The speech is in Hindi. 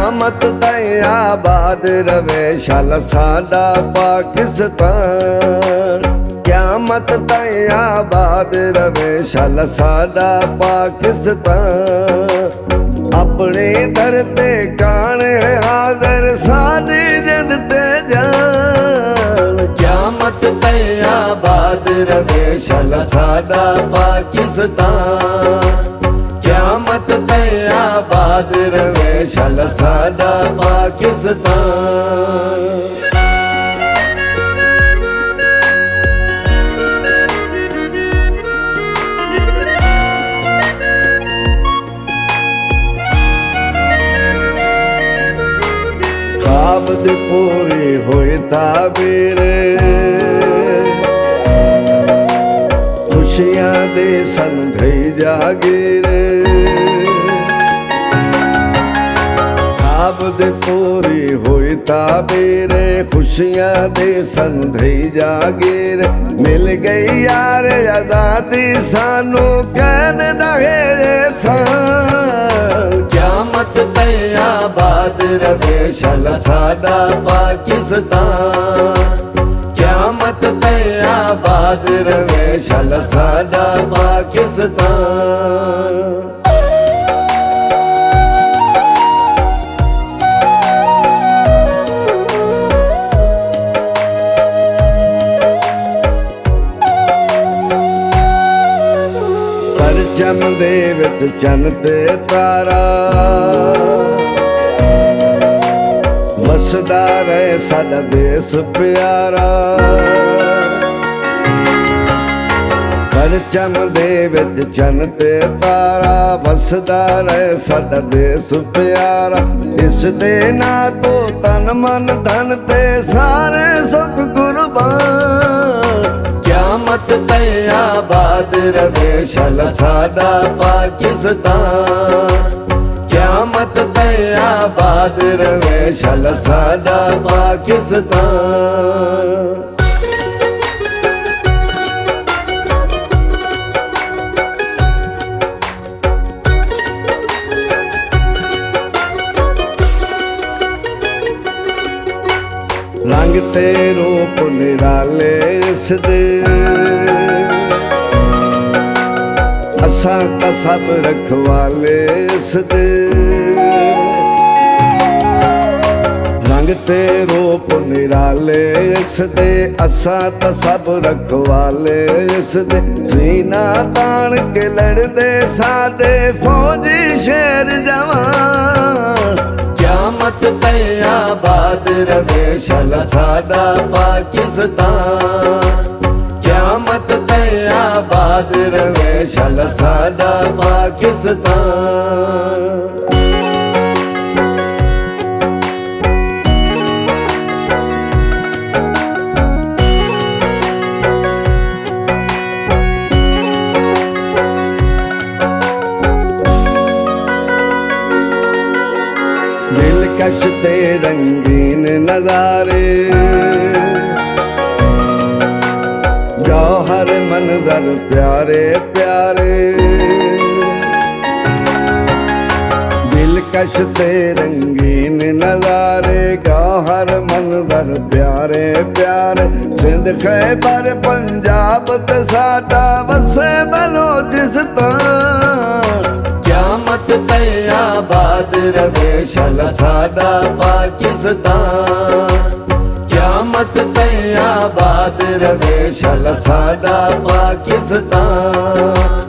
क्यामत ताईं आबाद रवे शाला साडा पाकिस्तान। क्यामत ताईं आबाद रवे शाला साडा पाकिस्तान। अपने दर ते काने हाज़र साडी जिंद ते जान। क्यामत ताईं आबाद रवे शाला साडा पाकिस्तान। क्यामत ताईं आबाद रवे शाला साडा पाकिस्तान। ख्वाब दे पूरे होए ताबीर, खुशियां दे सन ढई जागीर। ख्वाब दे पूरी होई ताबीर, खुशियां दे सन ढई जागीर। मिल गई यार आजादी सानू कैद दहे सान। क्यामत ताईं आबाद रवे शाला साडा पाकिस्तान। क्यामत ताईं आबाद रवे शाला साडा पाकिस्तान। परचम दे विच चन्न ते तारा, वसदा रहे साडा देश प्यारा। परचम दे विच चन्न ते तारा, वसदा रहे साडा देश प्यारा। इस दे ना तो तन मन धन ते सारे सुख कुर्बान। क्यामत ताईं आबाद रवे शाला साडा पाकिस्तान। क्यामत ताईं आबाद रवे शाला साडा पाकिस्तान। रंग ते रूप निराले इस दे, असां तां सब रखवाले इस दे। रंग ते रूप निराले इस दे, असां तां सब रखवाले इस दे। सीना तान के लड़दे साडे फौजी शेर जवान। क्यामत ताईं आबाद रवे शाला साडा पाकिस्तान। क्यामत ताईं आबाद रवे शाला साडा पाकिस्तान। दिलकश ते रंगीन नजारे, जौहर मंजर प्यारे प्यारे। दिलकश ते रंगीन नजारे, जौहर मंजर प्यारे प्यारे। सिंध खैबर पंजाब ते साडा वसे बलोचिस्तान। क्यामत ताईं आबाद रवे शाला साडा पाकिस्तान। क्यामत ताईं आबाद रवे शाला साडा पाकिस्तान।